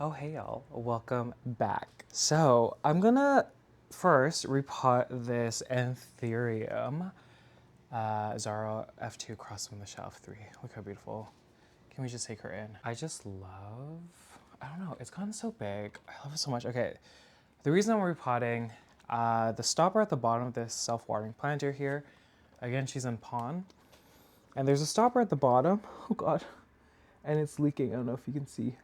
Oh, hey y'all, welcome back. So I'm gonna first repot this Anthurium, Zara F2 cross from the shelf 3. Look how beautiful. Can we just take her in? I just love, I don't know, it's gotten so big. I love it so much. Okay, the reason I'm repotting, the stopper at the bottom of this self-watering planter here, again, she's in pawn. And there's a stopper at the bottom, oh God, and it's leaking. I don't know if you can see.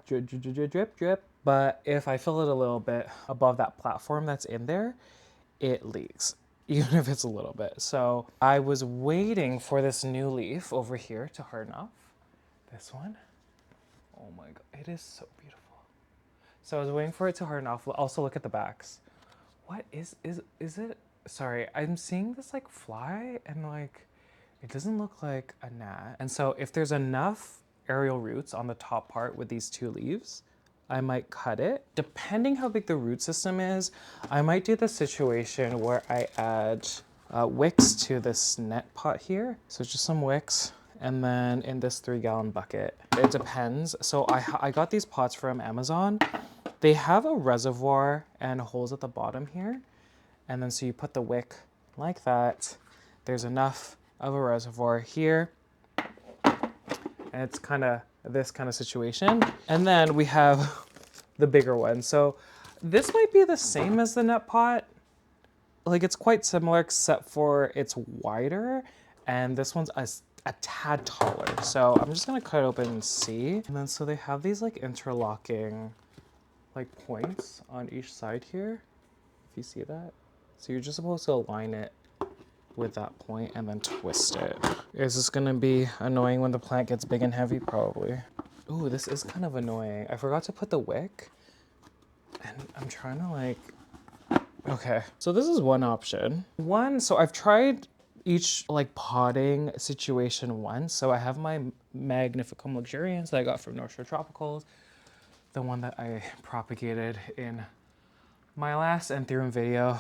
Drip, drip. But if I fill it a little bit above that platform that's in there, it leaks, even if it's a little bit. So I was waiting for this new leaf over here to harden up. This one. Oh my God, it is so beautiful. So I was waiting for it to harden off. Also look at the backs. What is it? Sorry, I'm seeing this like fly and like, it doesn't look like a gnat. And so if there's enough aerial roots on the top part with these two leaves, I might cut it. Depending how big the root system is, I might do the situation where I add wicks to this net pot here. So just some wicks, and then in this 3-gallon bucket. It depends. So I got these pots from Amazon. They have a reservoir and holes at the bottom here. And then so you put the wick like that. There's enough of a reservoir here. And it's kind of this kind of situation. And then we have the bigger one. So this might be the same as the net pot. Like it's quite similar except for it's wider. And this one's a tad taller. So I'm just gonna cut it open and see. And then so they have these like interlocking like points on each side here. If you see that. So you're just supposed to align it with that point and then twist it. Is this gonna be annoying when the plant gets big and heavy? Probably. Ooh, this is kind of annoying. I forgot to put the wick and I'm trying to like, okay. So this is one option. So I've tried each like potting situation once. So I have my Magnificum Luxurians that I got from North Shore Tropicals, the one that I propagated in my last Anthurium video.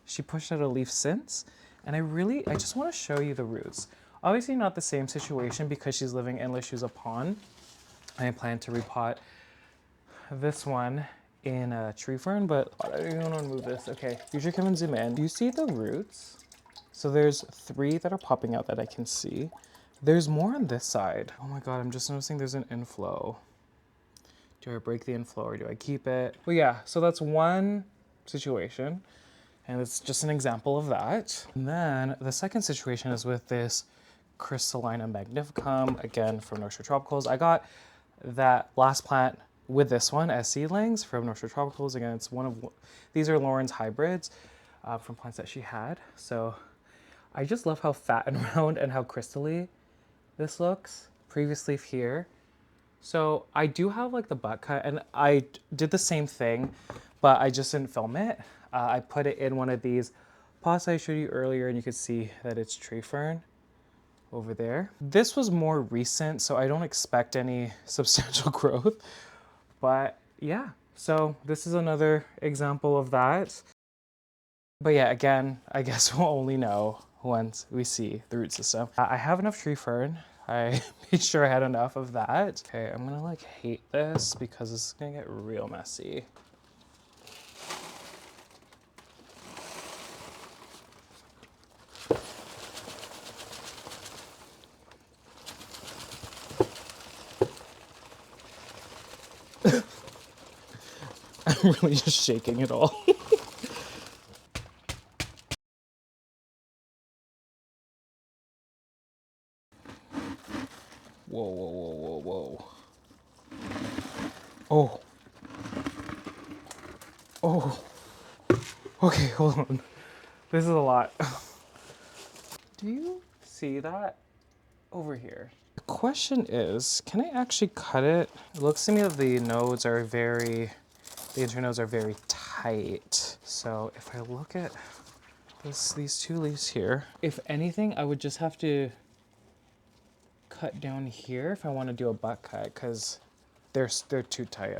She pushed out a leaf since. And I just want to show you the roots. Obviously not the same situation because she's living in She's a pond. I plan to repot this one in a tree fern, but I don't want to move this. Okay, usually come and zoom in. Do you see the roots? So there's 3 that are popping out that I can see. There's more on this side. Oh my God, I'm just noticing there's an inflow. Do I break the inflow or do I keep it? Well, yeah, so that's one situation. And it's just an example of that. And then the second situation is with this Crystallinum Magnificum, again from North Shore Tropicals. I got that last plant with this one as seedlings from North Shore Tropicals. Again, it's these are Lauren's hybrids from plants that she had. So I just love how fat and round and how crystally this looks. Previous leaf here. So I do have like the butt cut and I did the same thing, but I just didn't film it. I put it in one of these pots I showed you earlier and you could see that it's tree fern over there. This was more recent, so I don't expect any substantial growth, but yeah. So this is another example of that. But yeah, again, I guess we'll only know once we see the root system. I have enough tree fern. I made sure I had enough of that. Okay, I'm gonna like hate this because this is gonna get real messy. I'm really just shaking it all. Whoa, whoa, whoa, whoa, whoa. Oh. Oh. Okay, hold on. This is a lot. Do you see that over here? The question is, can I actually cut it? It looks to me that the internodes are very tight. So if I look at these 2 leaves here, if anything, I would just have to cut down here if I want to do a butt cut because they're too tight.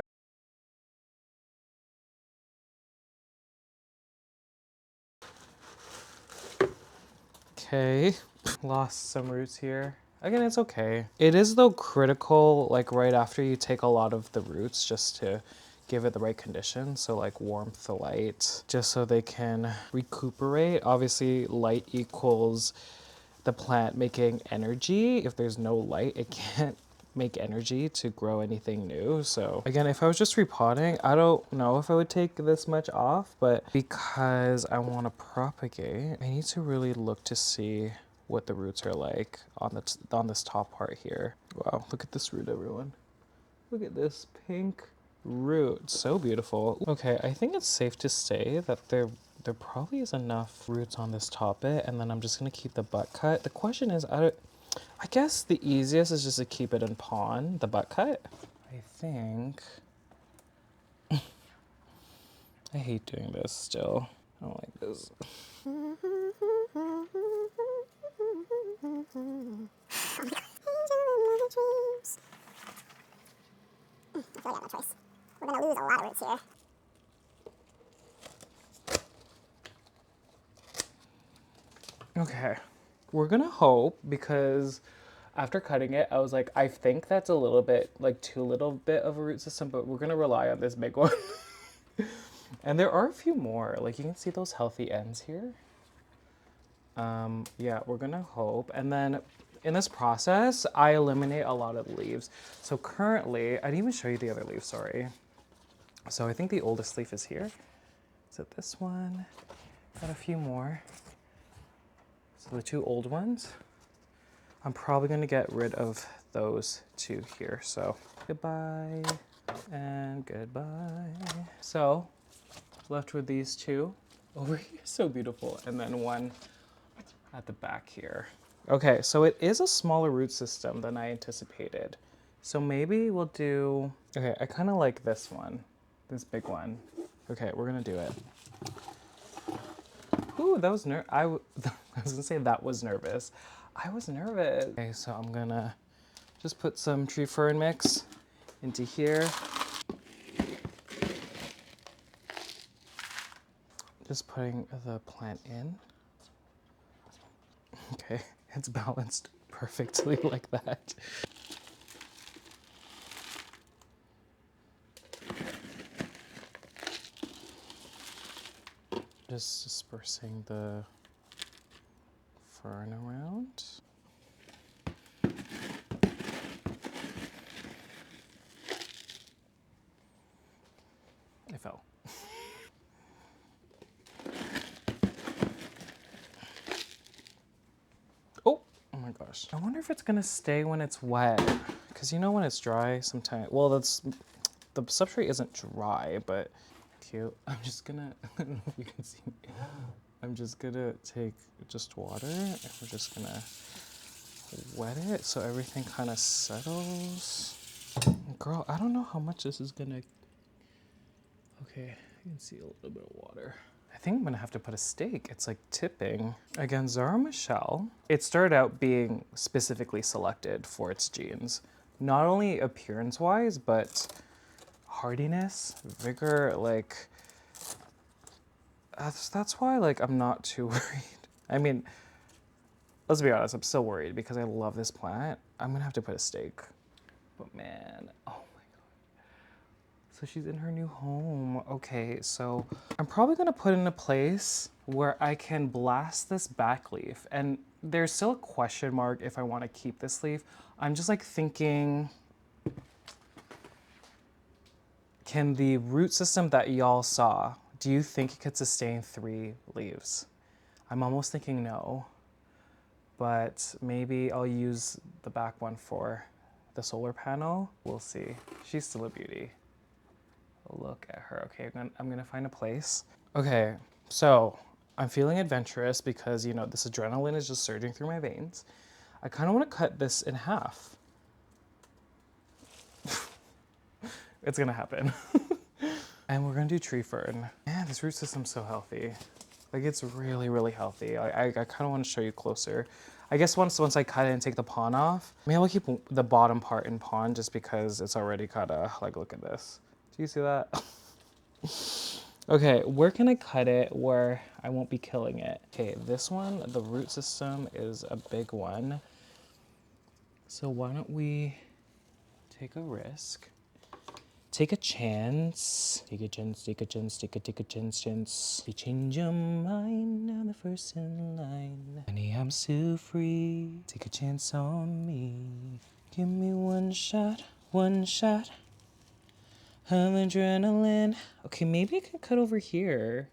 Okay, lost some roots here. Again, it's okay. It is though critical, like right after you take a lot of the roots just to give it the right conditions. So like warmth, the light, just so they can recuperate. Obviously light equals the plant making energy. If there's no light, it can't make energy to grow anything new. So again, if I was just repotting, I don't know if I would take this much off, but because I want to propagate, I need to really look to see what the roots are like on on this top part here. Wow, look at this root, everyone. Look at this pink root, so beautiful. Okay, I think it's safe to say that there probably is enough roots on this top bit, and then I'm just gonna keep the butt cut. The question is, I guess the easiest is just to keep it in pawn, the butt cut. I think, I hate doing this still. I don't like this. I feel like I have no choice. We're gonna lose a lot of roots here. Okay, we're gonna hope, because after cutting it, I was like, I think that's a little bit, like too little bit of a root system, but we're gonna rely on this big one. And there are a few more, like you can see those healthy ends here. Yeah, we're gonna hope. And then in this process, I eliminate a lot of the leaves. So currently, I didn't even show you the other leaves, sorry. So I think the oldest leaf is here. Is it this one? Got a few more. So the two old ones. I'm probably gonna get rid of those two here. So goodbye and goodbye. So left with these two over here, so beautiful. And then one at the back here. Okay, so it is a smaller root system than I anticipated. So maybe we'll do, okay, I kind of like this one, this big one. Okay, we're gonna do it. Ooh, that was I was gonna say that was nervous. I was nervous. Okay, so I'm gonna just put some tree fern mix into here. Just putting the plant in. Okay, it's balanced perfectly like that. Just dispersing the fern around. It fell. Oh my gosh. I wonder if it's gonna stay when it's wet. Because you know when it's dry sometimes, well that's, the substrate isn't dry, but cute. I'm just gonna, I don't know if you can see me. I'm just gonna take just water and we're just gonna wet it so everything kind of settles. Girl, I don't know how much this is gonna, okay, you can see a little bit of water. I think I'm gonna have to put a stake. It's like tipping. Again, Zara Michelle, it started out being specifically selected for its genes. Not only appearance-wise, but hardiness, vigor, like, that's why like I'm not too worried. I mean, let's be honest, I'm still worried because I love this plant. I'm gonna have to put a stake. But man, oh my God. So she's in her new home. Okay, so I'm probably gonna put in a place where I can blast this back leaf. And there's still a question mark if I wanna keep this leaf. I'm just like thinking, can the root system that y'all saw, do you think it could sustain 3 leaves? I'm almost thinking no, but maybe I'll use the back one for the solar panel. We'll see. She's still a beauty. Look at her. Okay, I'm gonna find a place. Okay, so I'm feeling adventurous because, you know, this adrenaline is just surging through my veins. I kind of want to cut this in half. It's gonna happen. And we're gonna do tree fern. Man, this root system's so healthy. Like it's really, really healthy. I kind of want to show you closer. I guess once I cut it and take the pawn off, maybe I'll keep the bottom part in pawn just because it's already kind of like, look at this. Do you see that? Okay, where can I cut it where I won't be killing it? Okay, this one, the root system is a big one. So why don't we take a risk? Take a chance. Take a chance, take a chance, take a chance. You change your mind, I'm the first in line. Honey, I'm so free. Take a chance on me. Give me one shot of adrenaline. Okay, maybe I could cut over here.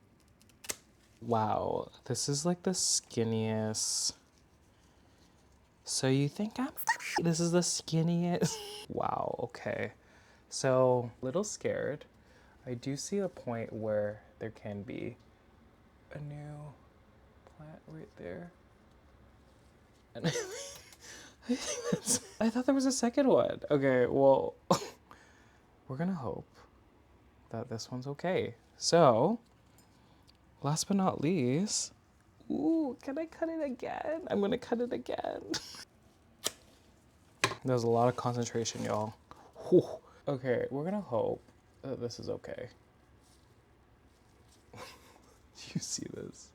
Wow, this is like the skinniest. So you think this is the skinniest? Wow, okay. So, a little scared. I do see a point where there can be a new plant right there. And I thought there was a second one. Okay, well, we're gonna hope that this one's okay. So, last but not least, ooh, can I cut it again? I'm gonna cut it again. There's a lot of concentration, y'all. Whew. Okay, we're gonna hope that this is okay. You see this?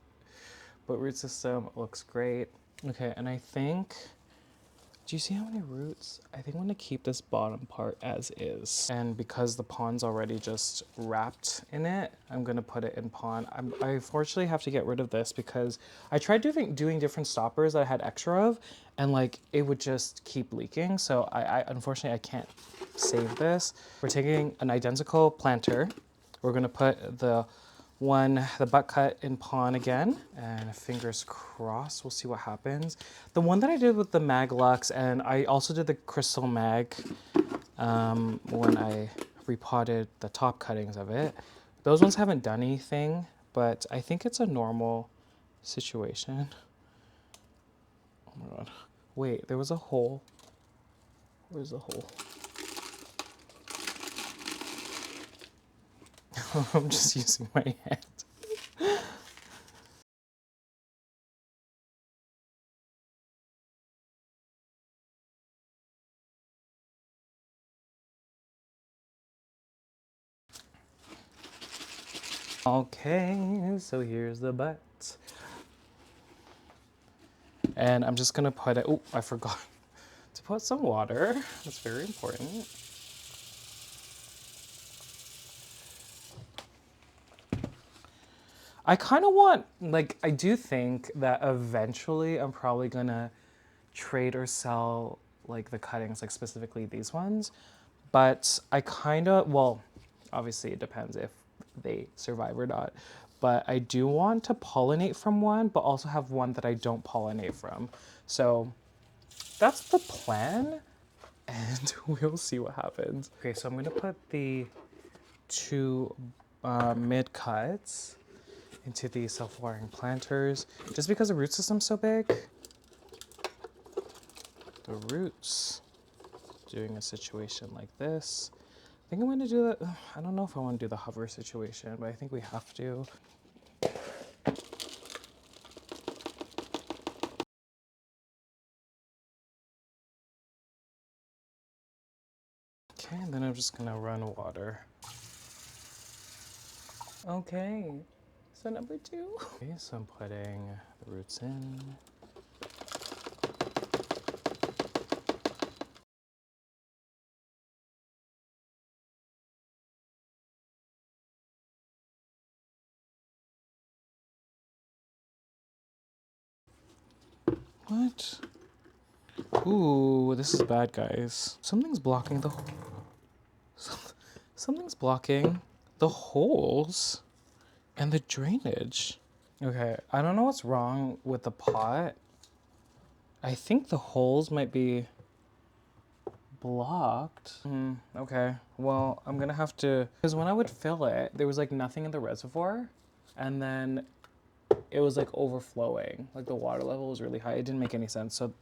But root system looks great. Okay, and I think, do you see how many roots? I think I'm gonna keep this bottom part as is. And because the pond's already just wrapped in it, I'm gonna put it in pond. I unfortunately have to get rid of this because I tried doing different stoppers that I had extra of, and like it would just keep leaking. So I unfortunately I can't save this. We're taking an identical planter. We're gonna put the butt cut in pawn again, and fingers crossed, we'll see what happens. The one that I did with the Mag Lux, and I also did the Crystal Mag when I repotted the top cuttings of it. Those ones haven't done anything, but I think it's a normal situation. Oh my god. Wait, there was a hole. Where's the hole? I'm just using my hand. Okay, so here's the butt. And I'm just gonna put it, oh, I forgot to put some water. That's very important. I kind of want, like, I do think that eventually I'm probably gonna trade or sell like the cuttings, like specifically these ones. But I kind of, well, obviously it depends if they survive or not. But I do want to pollinate from one, but also have one that I don't pollinate from. So that's the plan, and we'll see what happens. Okay, so I'm gonna put the two mid cuts into the self-watering planters. Just because the root system's so big, the roots doing a situation like this. I think I'm gonna do that. I don't know if I want to do the hover situation, but I think we have to. Okay, and then I'm just gonna run water. Okay, so number 2. Okay, so I'm putting the roots in. What? Ooh, this is bad, guys. Something's blocking the something's blocking the holes and the drainage. Okay, I don't know what's wrong with the pot. I think the holes might be blocked. Okay, well, I'm gonna have to, because when I would fill it, there was like nothing in the reservoir, and then it was like overflowing. Like the water level was really high. It didn't make any sense. So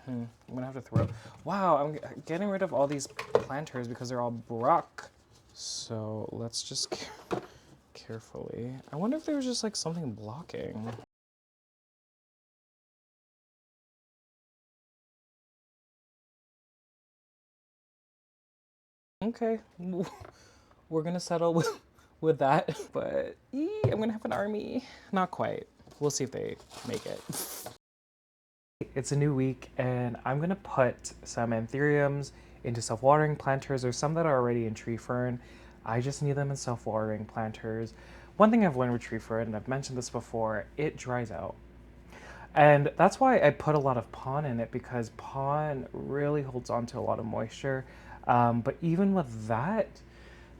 I'm gonna have to throw. Wow, I'm getting rid of all these planters because they're all broke. So let's just carefully. I wonder if there was just like something blocking. Okay, we're gonna settle with that. But I'm gonna have an army. Not quite. We'll see if they make it. It's a new week and I'm gonna put some Anthuriums into self-watering planters. There's some that are already in tree fern. I just need them in self-watering planters. One thing I've learned with tree fern, and I've mentioned this before, it dries out. And that's why I put a lot of pon in it, because pon really holds on to a lot of moisture. But even with that,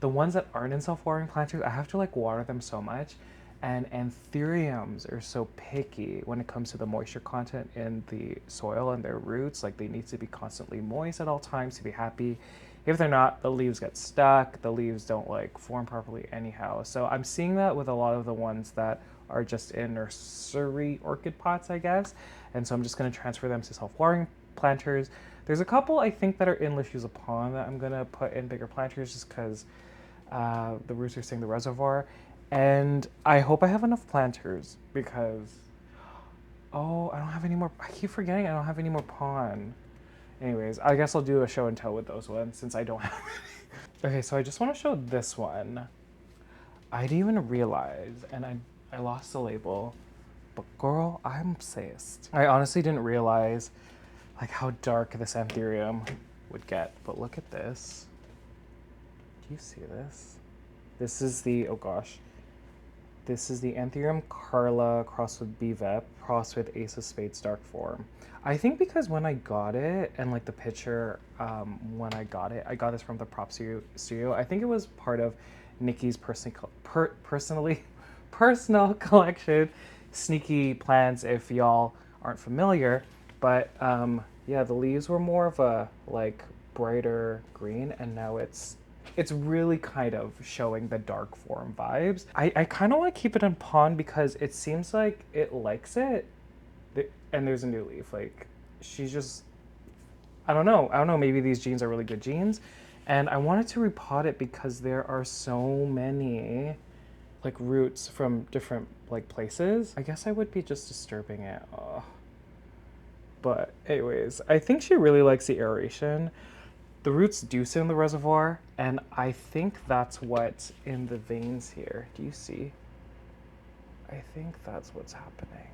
the ones that aren't in self-watering planters, I have to like water them so much. And anthuriums are so picky when it comes to the moisture content in the soil and their roots. Like they need to be constantly moist at all times to be happy. If they're not, the leaves get stuck. The leaves don't like form properly anyhow. So I'm seeing that with a lot of the ones that are just in nursery orchid pots, I guess. And so I'm just going to transfer them to self-watering planters. There's a couple I think that are in Diffuse Pond that I'm going to put in bigger planters just because the roots are seeing the reservoir. And I hope I have enough planters because, oh, I don't have any more. I keep forgetting I don't have any more pon. Anyways, I guess I'll do a show and tell with those ones since I don't have any. Okay, so I just want to show this one. I didn't even realize, and I lost the label, but girl, I'm obsessed. I honestly didn't realize like how dark this Anthurium would get, but look at this. Do you see this? This is the, oh gosh. This is the Anthurium Carla crossed with BVEP, crossed with Ace of Spades Dark Form. I think because when I got it, and like the picture when I got this from the prop studio. I think it was part of Nikki's personal collection, Sneaky Plants, if y'all aren't familiar. But yeah, the leaves were more of a like brighter green, and now it's really kind of showing the dark form vibes. I kind of want to keep it in pond because it seems like it likes it. And there's a new leaf. Like, she's just, I don't know. Maybe these genes are really good genes. And I wanted to repot it because there are so many like roots from different like places. I guess I would be just disturbing it. Oh. But anyways, I think she really likes the aeration. The roots do sit in the reservoir, and I think that's what's in the veins here. Do you see? I think that's what's happening.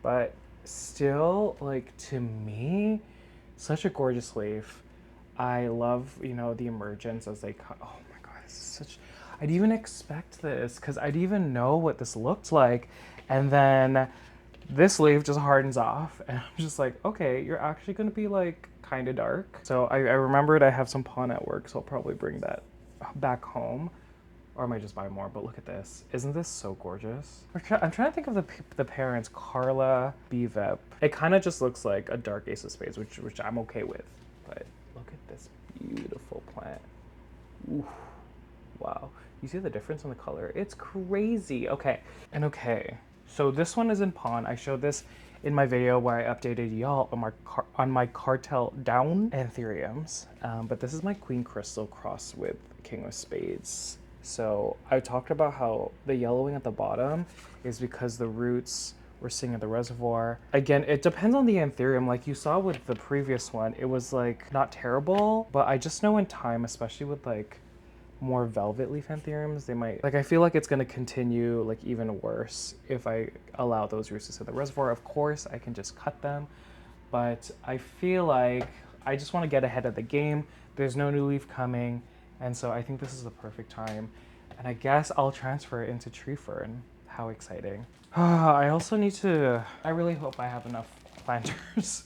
But still, like, to me, such a gorgeous leaf. I love, you know, the emergence as they cut. Oh my god, this is such... I didn't even expect this, because I didn't even know what this looked like. And then this leaf just hardens off, and I'm just like, okay, you're actually gonna be like kind of dark. So I remembered I have some pon at work, so I'll probably bring that back home, or I might just buy more. But look at this. Isn't this so gorgeous? I'm trying to think of the parents. Carla, BVEP. It kind of just looks like a dark Ace of Spades, which I'm okay with. But look at this beautiful plant. Ooh, wow. You see the difference in the color? It's crazy. Okay, and okay. So this one is in pon. I showed this in my video where I updated y'all on my cartel down Anthuriums. But this is my Queen Crystal crossed with King of Spades. So I talked about how the yellowing at the bottom is because the roots were sitting in the reservoir. Again, it depends on the Anthurium. Like you saw with the previous one, it was like not terrible, but I just know in time, especially with like more velvet leaf Anthuriums, they might, like, I feel like it's going to continue like even worse if I allow those roots to sit in the reservoir. Of course, I can just cut them, but I feel like I just want to get ahead of the game. There's no new leaf coming, and so I think this is the perfect time. And I guess I'll transfer it into tree fern. How exciting. I also need to, I really hope I have enough planters.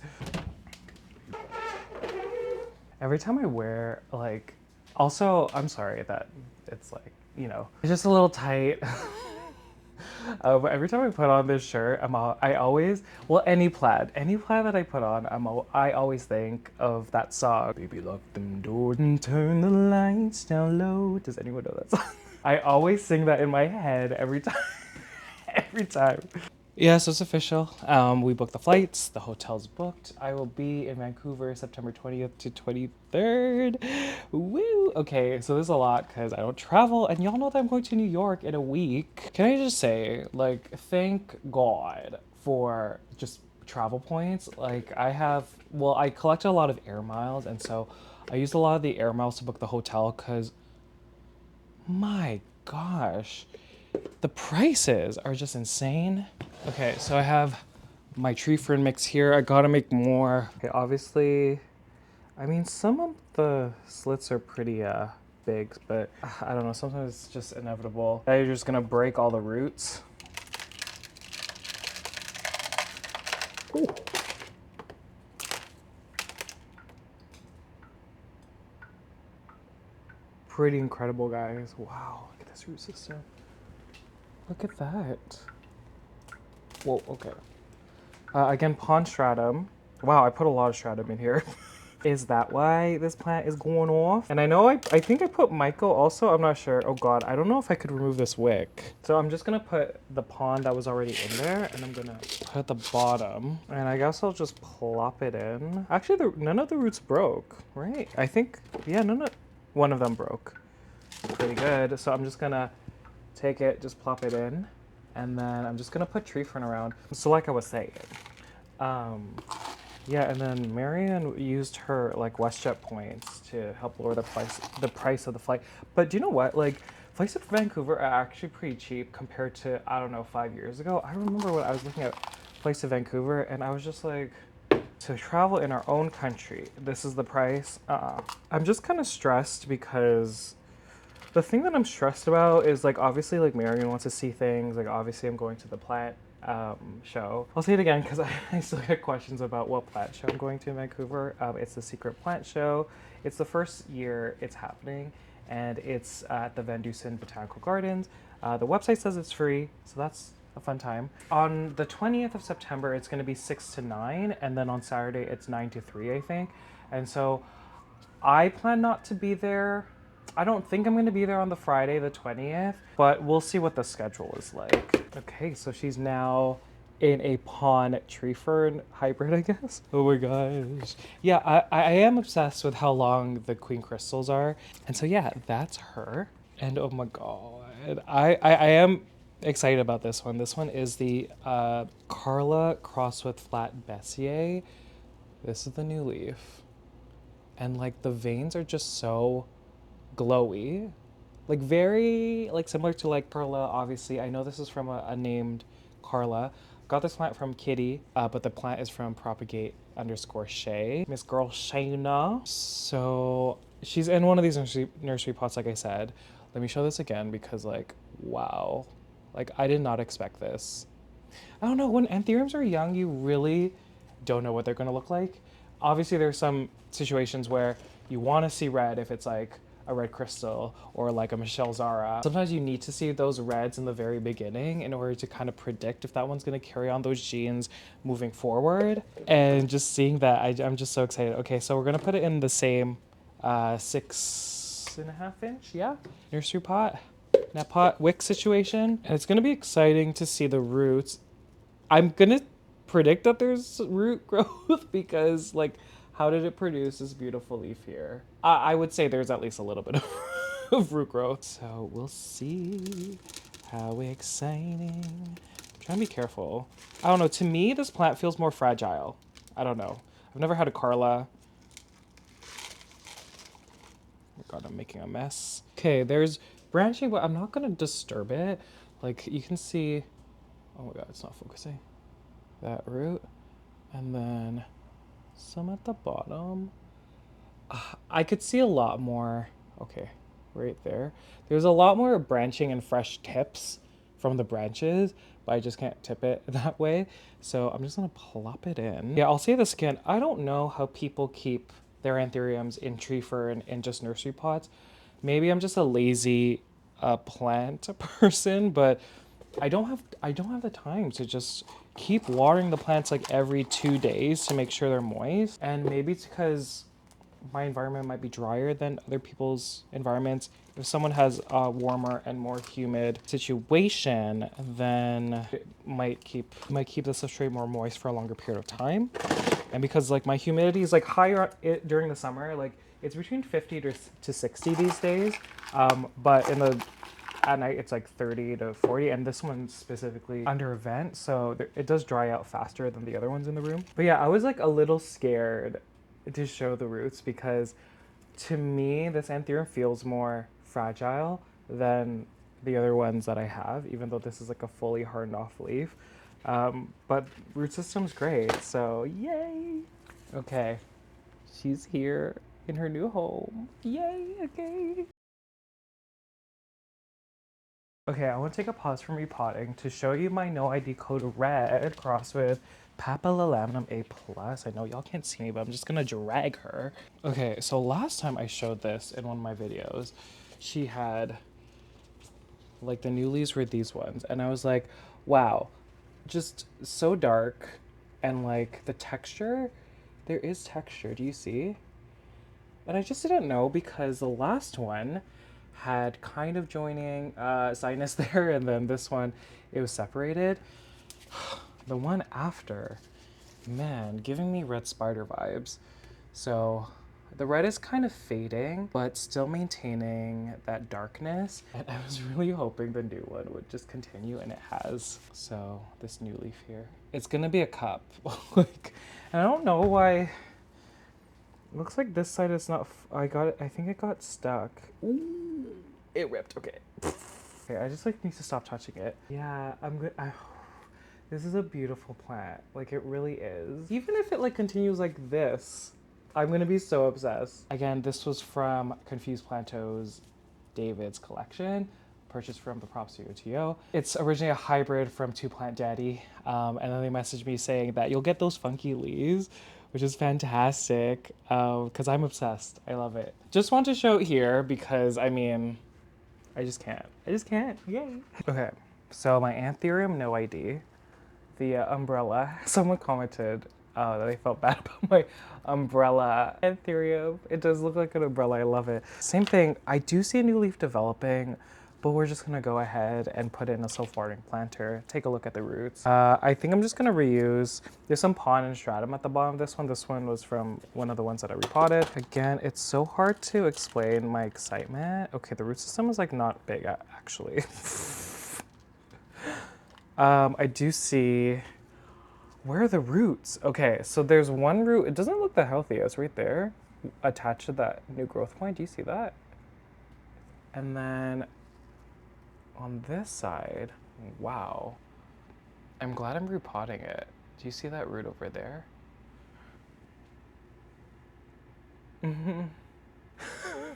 Every time I wear, like, also, I'm sorry that it's like, you know, it's just a little tight. But every time I put on this shirt, I always, well, any plaid that I put on, I always think of that song. Baby, lock them doors and turn the lights down low. Does anyone know that song? I always sing that in my head every time. Every time. Yeah, so it's official. We booked the flights. The hotel's booked. I will be in Vancouver September 20th to 23rd. Woo! Okay, so there's a lot because I don't travel, and y'all know that I'm going to New York in a week. Can I just say, like, thank God for just travel points. Like, I collected a lot of air miles, and so I used a lot of the air miles to book the hotel because, my gosh, the prices are just insane. Okay, so I have my tree fern mix here. I gotta make more. Okay, obviously, I mean, some of the slits are pretty big, but I don't know, sometimes it's just inevitable. Now you're just gonna break all the roots. Ooh. Pretty incredible, guys. Wow, look at this root system. Look at that. Whoa, okay. Again, pond stratum. Wow, I put a lot of stratum in here. Is that why this plant is going off? And I know I think I put Michael also, I'm not sure. Oh God, I don't know if I could remove this wick. So I'm just gonna put the pond that was already in there and I'm gonna put at the bottom. And I guess I'll just plop it in. Actually, none of the roots broke, right? I think, yeah, one of them broke. Pretty good. So I'm just gonna take it, just plop it in. And then I'm just gonna put tree fern around. So like I was saying, yeah, and then Marianne used her like WestJet points to help lower the price of the flight. But do you know what? Like flights to Vancouver are actually pretty cheap compared to, I don't know, 5 years ago. I remember when I was looking at flights to Vancouver and I was just like, to travel in our own country, this is the price. I'm just kind of stressed because the thing that I'm stressed about is like obviously like Marion wants to see things. Like obviously I'm going to the plant show. I'll say it again because I still get questions about what plant show I'm going to in Vancouver. It's the Secret Plant Show. It's the first year it's happening and it's at the Van Dusen Botanical Gardens. The website says it's free, so that's a fun time. On the 20th of September, it's going to be 6 to 9, and then on Saturday, it's 9 to 3, I think. And so I plan not to be there. I don't think I'm going to be there on the Friday, the 20th, but we'll see what the schedule is like. Okay, so she's now in a pond tree fern hybrid, I guess. Oh my gosh. Yeah, I am obsessed with how long the queen crystals are. And so yeah, that's her. And oh my god, I am excited about this one. This one is the Carla crossed with flat Bessier. This is the new leaf. And like the veins are just so glowy, like very like similar to like Carla. Obviously, I know this is from a named Carla. Got this plant from Kitty, but the plant is from propagate_Shay, Miss Girl Shayna. So she's in one of these nursery pots, like I said. Let me show this again because like wow, like I did not expect this. I don't know, when anthuriums are young, you really don't know what they're gonna look like. Obviously, there's some situations where you want to see red if it's like a red crystal or like a Michelle Zara. Sometimes you need to see those reds in the very beginning in order to kind of predict if that one's gonna carry on those genes moving forward. And just seeing that, I'm just so excited. Okay, so we're gonna put it in the same 6.5 inch, yeah, nursery pot, net pot wick situation. And it's gonna be exciting to see the roots. I'm gonna predict that there's root growth because like how did it produce this beautiful leaf here? I would say there's at least a little bit of, of root growth. So we'll see. How exciting. I'm trying to be careful. I don't know, to me this plant feels more fragile. I don't know. I've never had a Carla. Oh god, I'm making a mess. Okay, there's branching, but I'm not gonna disturb it. Like you can see, oh my god, it's not focusing. That root, and then some at the bottom. I could see a lot more. Okay, right there. There's a lot more branching and fresh tips from the branches, but I just can't tip it that way. So I'm just gonna plop it in. Yeah, I'll say this again. I don't know how people keep their anthuriums in tree fern in just nursery pots. Maybe I'm just a lazy plant person, but I don't have the time to just keep watering the plants like every 2 days to make sure they're moist. And maybe it's because my environment might be drier than other people's environments. If someone has a warmer and more humid situation, then it might keep the substrate more moist for a longer period of time. And because like my humidity is like higher during the summer, like it's between 50 to 60 these days, but at night it's like 30 to 40, and this one's specifically under a vent, so it does dry out faster than the other ones in the room. But yeah, I was like a little scared to show the roots because to me this anthurium feels more fragile than the other ones that I have, even though this is like a fully hardened off leaf. But root system's great, so yay. Okay, she's here in her new home. Yay, okay. Okay, I want to take a pause from repotting to show you my NOID code red crossed with Papillilaminum A+. I know y'all can't see me, but I'm just gonna drag her. Okay, so last time I showed this in one of my videos, she had, like, the new leaves were these ones, and I was like, wow, just so dark, and like the texture, there is texture, do you see? And I just didn't know because the last one had kind of joining sinus there, and then this one, it was separated. The one after, man, giving me red spider vibes. So the red is kind of fading, but still maintaining that darkness. And I was really hoping the new one would just continue, and it has. So this new leaf here, it's gonna be a cup. Like, and I don't know why. It looks like this side is not. I got it. I think it got stuck. Ooh, it ripped. Okay. Okay, I just like need to stop touching it. Yeah, I'm good. This is a beautiful plant. Like, it really is. Even if it like continues like this, I'm gonna be so obsessed. Again, this was from Confused Planto's David's collection, purchased from the Prop Studio. It's originally a hybrid from Two Plant Daddy, and then they messaged me saying that you'll get those funky leaves, which is fantastic, because I'm obsessed. I love it. Just want to show it here because, I mean, I just can't. I just can't. Yay. Okay, so my Anthurium NOID, the umbrella. Someone commented that they felt bad about my umbrella Anthurium. It does look like an umbrella. I love it. Same thing. I do see a new leaf developing, but we're just gonna go ahead and put it in a self-watering planter. Take a look at the roots. I think I'm just gonna reuse. There's some pon and stratum at the bottom of this one. This one was from one of the ones that I repotted. Again, it's so hard to explain my excitement. Okay, the root system is like not big actually. I do see, where are the roots? Okay, so there's one root, it doesn't look that healthy, it's right there, attached to that new growth point, do you see that? And then on this side, wow, I'm glad I'm repotting it. Do you see that root over there?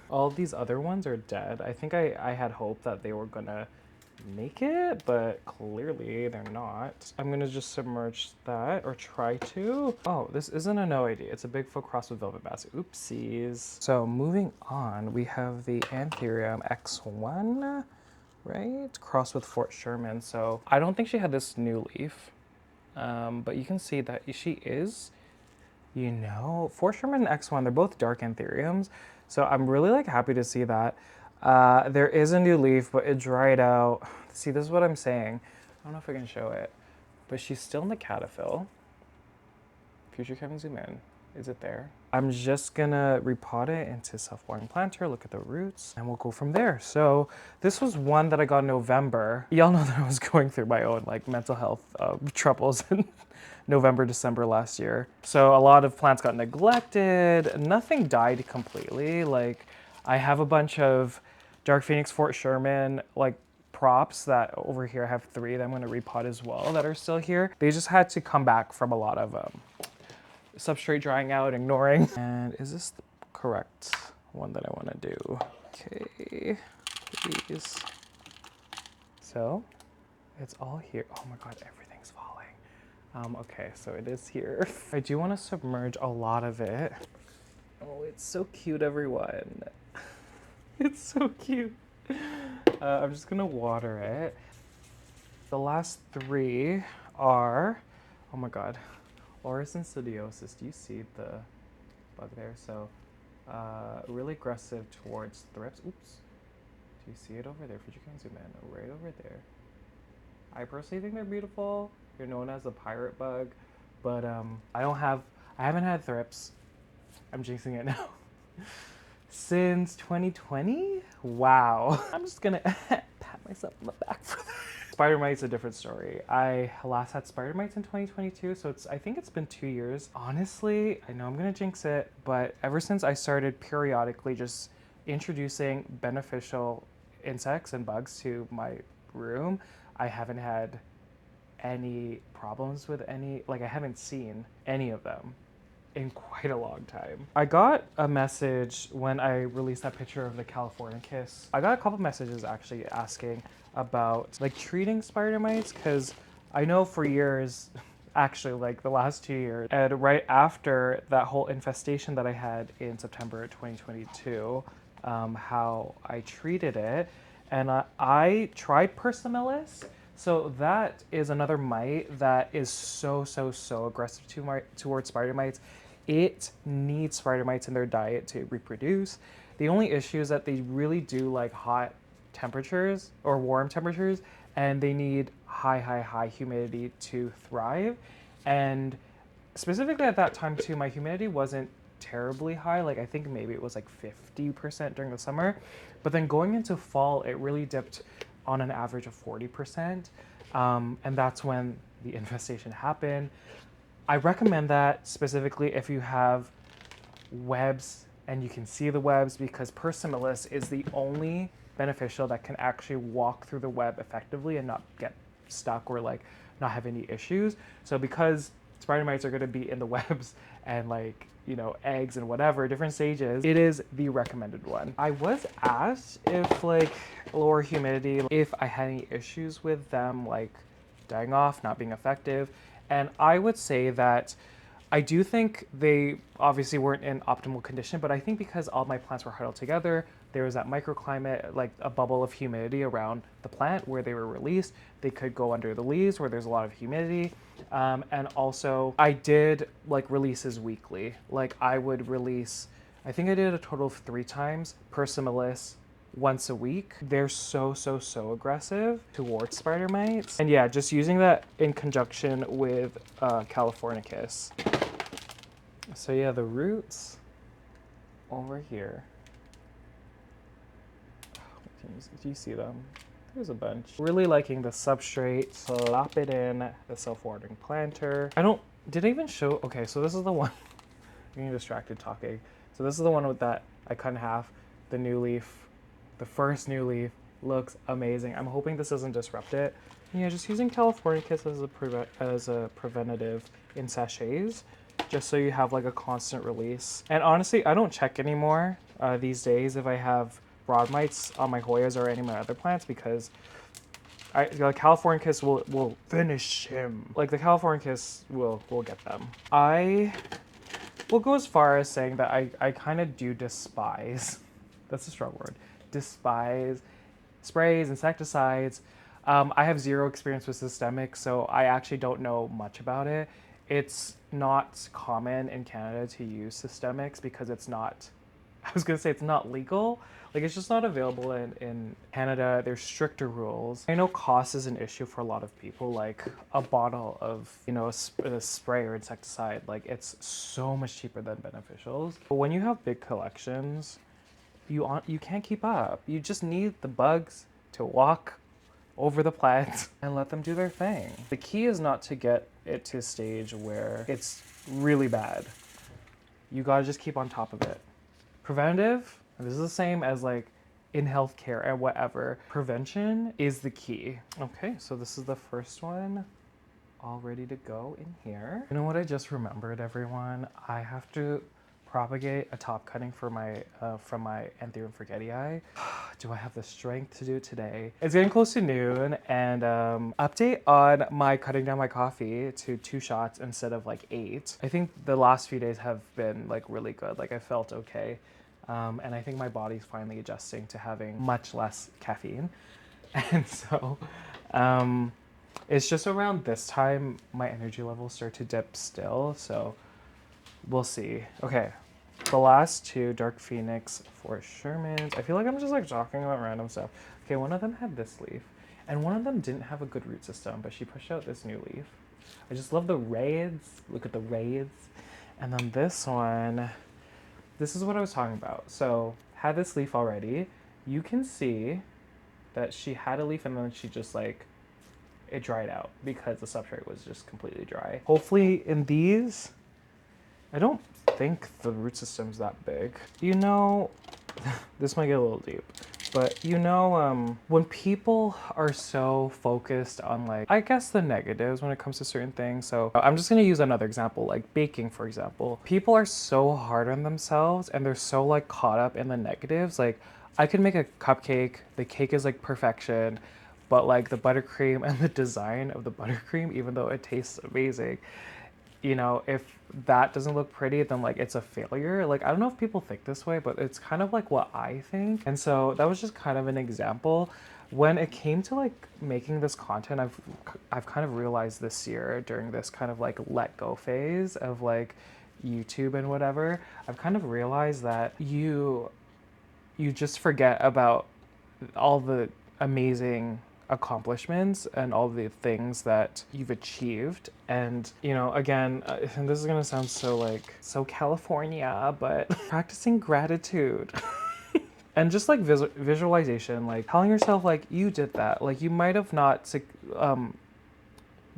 All these other ones are dead. I think I had hoped that they were gonna make it, but clearly they're not. I'm gonna just submerge that, or try to. Oh, this isn't a NOID. It's a Bigfoot crossed with velvet bass. Oopsies. So moving on, we have the Anthurium X1, right? Crossed with Fort Sherman. So I don't think she had this new leaf, but you can see that she is, you know, Fort Sherman and X1, they're both dark Anthuriums. So I'm really like happy to see that. There is a new leaf, but it dried out. See, this is what I'm saying. I don't know if I can show it, but she's still in the cataphyll. Future Kevin, zoom in. Is it there? I'm just gonna repot it into self-watering planter, look at the roots, and we'll go from there. So this was one that I got in November. Y'all know that I was going through my own like mental health troubles in November, December last year. So a lot of plants got neglected. Nothing died completely. Like, I have a bunch of Dark Phoenix Fort Sherman like props that over here. I have 3 that I'm gonna repot as well that are still here. They just had to come back from a lot of substrate drying out, ignoring. And is this the correct one that I want to do? Okay, please. So it's all here. Oh my God, everything's falling. Okay, so it is here. I do want to submerge a lot of it. Oh, it's so cute, everyone. It's so cute. I'm just gonna water it. The last 3 are, oh my God, Oris insidiosus. Do you see the bug there? So really aggressive towards thrips. Oops. Do you see it over there? If you can zoom in, right over there. I personally think they're beautiful. They're known as a pirate bug, but I haven't had thrips. I'm jinxing it now. Since 2020? Wow. I'm just gonna pat myself on the back for that. Spider mites, a different story. I last had spider mites in 2022, so I think it's been 2 years. Honestly, I know I'm gonna jinx it, but ever since I started periodically just introducing beneficial insects and bugs to my room, I haven't had any problems with any, like I haven't seen any of them in quite a long time. I got a message when I released that picture of the California kiss. I got a couple messages actually asking about like treating spider mites, because I know for years, actually like the last 2 years, and right after that whole infestation that I had in September 2022, how I treated it. And I tried Persimilis. So that is another mite that is so aggressive towards spider mites. It needs spider mites in their diet to reproduce. The only issue is that they really do like hot temperatures or warm temperatures, and they need high humidity to thrive. And specifically at that time too, my humidity wasn't terribly high. Like I think maybe it was like 50% during the summer, but then going into fall, it really dipped on an average of 40%. And that's when the infestation happened. I recommend that specifically if you have webs and you can see the webs, because Persimilis is the only beneficial that can actually walk through the web effectively and not get stuck or like not have any issues. So because spider mites are going to be in the webs and like, you know, eggs and whatever, different stages, it is the recommended one. I was asked if like lower humidity, if I had any issues with them like dying off, not being effective. And I would say that I do think they obviously weren't in optimal condition, but I think because all my plants were huddled together, there was that microclimate, like a bubble of humidity around the plant where they were released. They could go under the leaves where there's a lot of humidity. And also I did like releases weekly. Like I would release, I think I did a total of 3 times Persimilis once a week. They're so aggressive towards spider mites. And yeah, just using that in conjunction with Californicus. So yeah, the roots over here. Do you see them? There's a bunch. Really liking the substrate. Slap it in the self-watering planter. Did I even show? Okay, so this is the one. I'm getting distracted talking. So this is the one with that I cut in half. The new leaf. The first new leaf looks amazing. I'm hoping this doesn't disrupt it. Yeah, just using Californicus as a preventative in sachets, just so you have like a constant release. And honestly, I don't check anymore these days if I have broad mites on my Hoyas or any of my other plants, because like Californicus will finish him. Like the Californicus will get them. I will go as far as saying that I kind of do despise, that's a strong word, despise sprays, insecticides. I have 0 experience with systemic, so I actually don't know much about it. It's not common in Canada to use systemics because it's not, I was gonna say it's not legal. Like it's just not available in Canada. There's stricter rules. I know cost is an issue for a lot of people. Like a bottle of, you know, a spray or insecticide, like it's so much cheaper than beneficials. But when you have big collections, you can't keep up. You just need the bugs to walk over the plants and let them do their thing. The key is not to get it to a stage where it's really bad. You gotta just keep on top of it. Preventative, this is the same as like in healthcare and whatever. Prevention is the key. Okay, so this is the first one all ready to go in here. You know what I just remembered, everyone? I have to propagate a top cutting for my from my Anthurium forgetii. Do I have the strength to do it today? It's getting close to noon, and update on my cutting down my coffee to 2 shots instead of like 8. I think the last few days have been like really good. Like I felt okay, and I think my body's finally adjusting to having much less caffeine, and so it's just around this time my energy levels start to dip still. So we'll see. Okay. The last 2, Dark Phoenix for Sherman's. I feel like I'm just like talking about random stuff. Okay, one of them had this leaf, and one of them didn't have a good root system, but she pushed out this new leaf. I just love the raids. Look at the raids. And then this one, this is what I was talking about. So, had this leaf already. You can see that she had a leaf and then she just like, it dried out because the substrate was just completely dry. Hopefully in these, I don't think the root system's that big. You know, this might get a little deep, But you know, when people are so focused on like, I guess the negatives when it comes to certain things. So I'm just gonna use another example, like baking, for example. People are so hard on themselves and they're so like caught up in the negatives. Like I could make a cupcake, the cake is like perfection, but like the buttercream and the design of the buttercream, even though it tastes amazing, you know, if that doesn't look pretty, then like it's a failure. Like I don't know if people think this way, but it's kind of like what I think. And so that was just kind of an example. When it came to like making this content, I've kind of realized this year during this kind of like let go phase of like YouTube and whatever, I've kind of realized that you just forget about all the amazing accomplishments and all the things that you've achieved. And you know, again, and this is gonna sound so like so California, but practicing gratitude and just like visualization, like telling yourself like you did that, like you might have not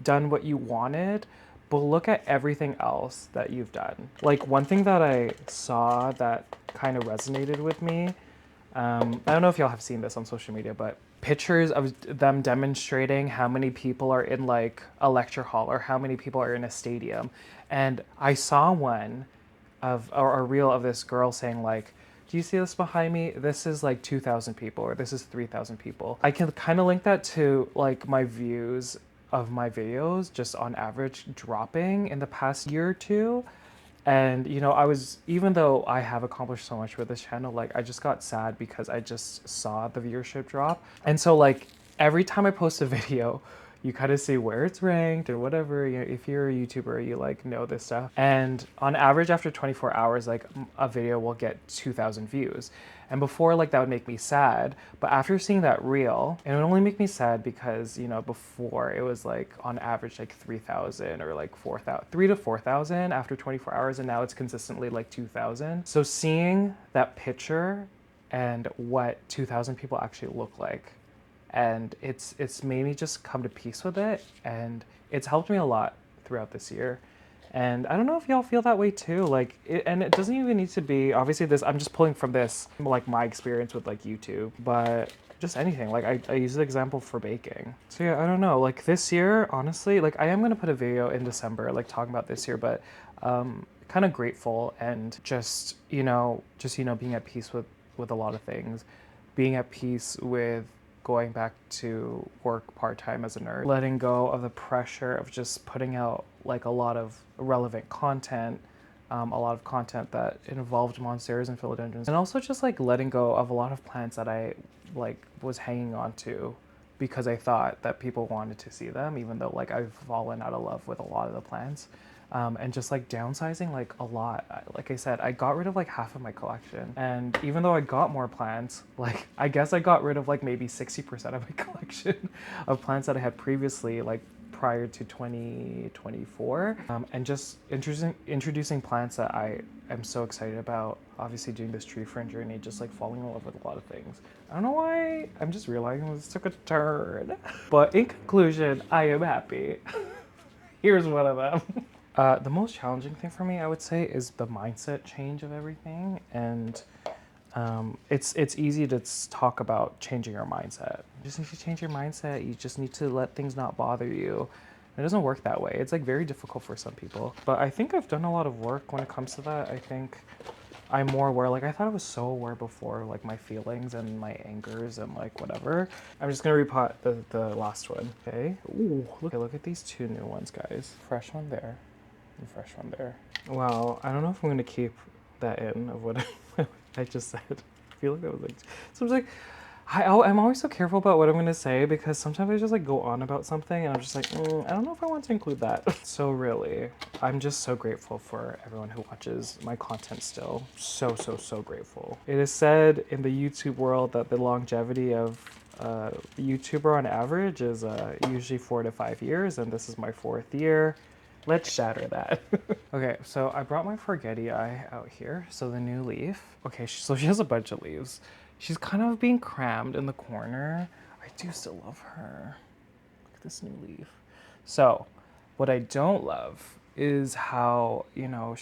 done what you wanted, but look at everything else that you've done. Like one thing that I saw that kind of resonated with me, I don't know if y'all have seen this on social media, but pictures of them demonstrating how many people are in like a lecture hall or how many people are in a stadium. And I saw one of, or a reel of this girl saying like, do you see this behind me? This is like 2,000 people or this is 3,000 people. I can kind of link that to like my views of my videos just on average dropping in the past year or two. And you know, I was, even though I have accomplished so much with this channel, like I just got sad because I just saw the viewership drop. And so like every time I post a video, you kind of see where it's ranked or whatever. You know, if you're a YouTuber, you like know this stuff. And on average, after 24 hours, like a video will get 2,000 views. And before, like that would make me sad. But after seeing that reel, it would only make me sad because, you know, before it was like on average like 3,000 or like 4,000, 3 to 4,000 after 24 hours. And now it's consistently like 2,000. So seeing that picture and what 2,000 people actually look like, and it's made me just come to peace with it, and it's helped me a lot throughout this year. And I don't know if y'all feel that way too, like and it doesn't even need to be obviously this, I'm just pulling from this like my experience with like YouTube, but just anything. Like I use the example for baking. So yeah, I don't know, like this year honestly, like I am gonna put a video in December like talking about this year, but kind of grateful and just you know being at peace with a lot of things, being at peace with going back to work part-time as a nurse, letting go of the pressure of just putting out like a lot of relevant content, a lot of content that involved monsteras and philodendrons, and also just like letting go of a lot of plants that I like was hanging on to because I thought that people wanted to see them, even though like I've fallen out of love with a lot of the plants. And just like downsizing like a lot. Like I said, I got rid of like half of my collection. And even though I got more plants, like I guess I got rid of like maybe 60% of my collection of plants that I had previously, like prior to 2024. And just introducing plants that I am so excited about. Obviously doing this tree friend journey, just like falling in love with a lot of things. I don't know why, I'm just realizing this took a turn. But in conclusion, I am happy. Here's one of them. The most challenging thing for me, I would say, is the mindset change of everything. And it's easy to talk about changing your mindset. You just need to change your mindset. You just need to let things not bother you. It doesn't work that way. It's like very difficult for some people. But I think I've done a lot of work when it comes to that. I think I'm more aware. Like I thought I was so aware before, like my feelings and my angers and like whatever. I'm just gonna repot the last one. Okay. Ooh, look at these two new ones, guys. Fresh one there. And fresh one there. Wow, I don't know if I'm gonna keep that in of what I just said. I feel like that was like, so I was like, I'm always so careful about what I'm gonna say because sometimes I just like go on about something and I'm just like, I don't know if I want to include that. So really, I'm just so grateful for everyone who watches my content still. So grateful. It is said in the YouTube world that the longevity of a YouTuber on average is usually 4 to 5 years, and this is my 4th year. Let's shatter that. Okay, so I brought my Forgetti Eye out here. So the new leaf. Okay, so she has a bunch of leaves. She's kind of being crammed in the corner. I do still love her. Look at this new leaf. So what I don't love is how, you know,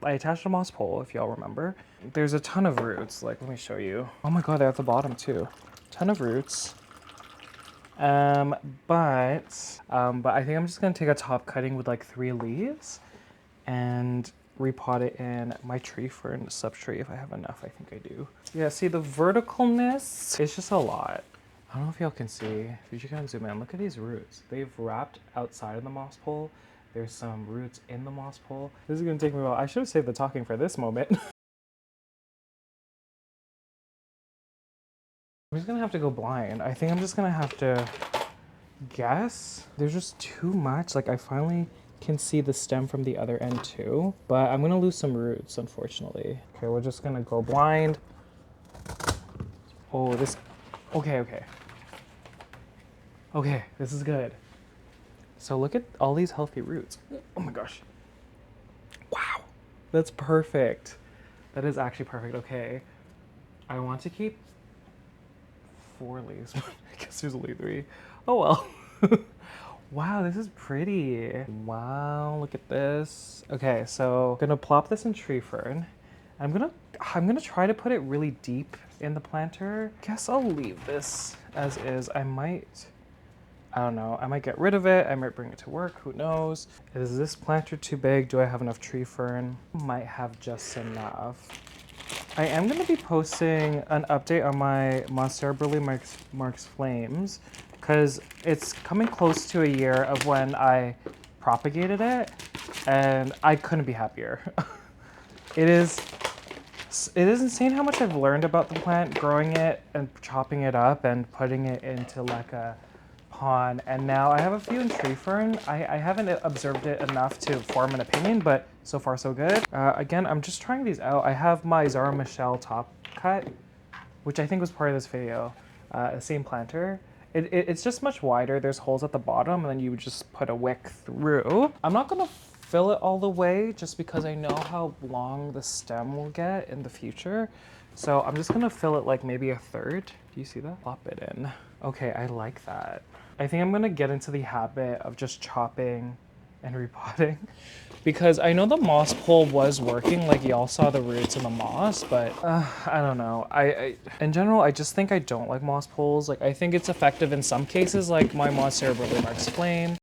I attached a moss pole, if y'all remember. There's a ton of roots. Like, let me show you. Oh my God, they're at the bottom too. Ton of roots. But I think I'm just gonna take a top cutting with like 3 leaves and repot it in my tree fern substrate if I have enough. I think I do. Yeah, see the verticalness, it's just a lot. I don't know if y'all can see. If you can zoom in, look at these roots. They've wrapped outside of the moss pole. There's some roots in the moss pole. This is gonna take me a while. I should have saved the talking for this moment. I'm just gonna have to go blind. I think I'm just gonna have to guess. There's just too much. Like I finally can see the stem from the other end too, but I'm gonna lose some roots, unfortunately. Okay, we're just gonna go blind. Oh, this, okay. Okay, this is good. So look at all these healthy roots. Oh my gosh. Wow, that's perfect. That is actually perfect. Okay, I want to keep 4 leaves. I guess there's only 3. Oh well. Wow, this is pretty. Wow, look at this. Okay, so I'm gonna plop this in tree fern. I'm gonna try to put it really deep in the planter. Guess I'll leave this as is. I don't know, I might get rid of it. I might bring it to work, who knows? Is this planter too big? Do I have enough tree fern? Might have just enough. I am gonna be posting an update on my Monstera Burley Marks Flames because it's coming close to a year of when I propagated it and I couldn't be happier. It is insane how much I've learned about the plant, growing it and chopping it up and putting it into like a pond. And now I have a few in tree fern. I haven't observed it enough to form an opinion, but so far so good. Again, I'm just trying these out. I have my Zara Michelle top cut, which I think was part of this video, same planter. It's just much wider. There's holes at the bottom and then you would just put a wick through. I'm not gonna fill it all the way just because I know how long the stem will get in the future. So I'm just gonna fill it like maybe a third. Do you see that? Plop it in. Okay, I like that. I think I'm gonna get into the habit of just chopping and repotting because I know the moss pole was working, like y'all saw the roots in the moss, but I don't know. In general, I just think I don't like moss poles. Like I think it's effective in some cases, like my Monstera Burley Marks Flame.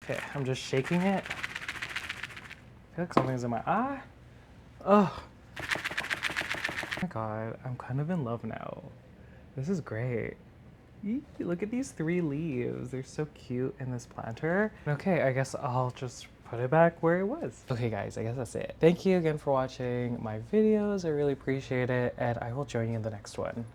Okay, I'm just shaking it. I feel like something's in my eye. Oh my God, I'm kind of in love now. This is great. Eee, look at these 3 leaves. They're so cute in this planter. Okay, I guess I'll just put it back where it was. Okay guys, I guess that's it. Thank you again for watching my videos. I really appreciate it, and I will join you in the next one.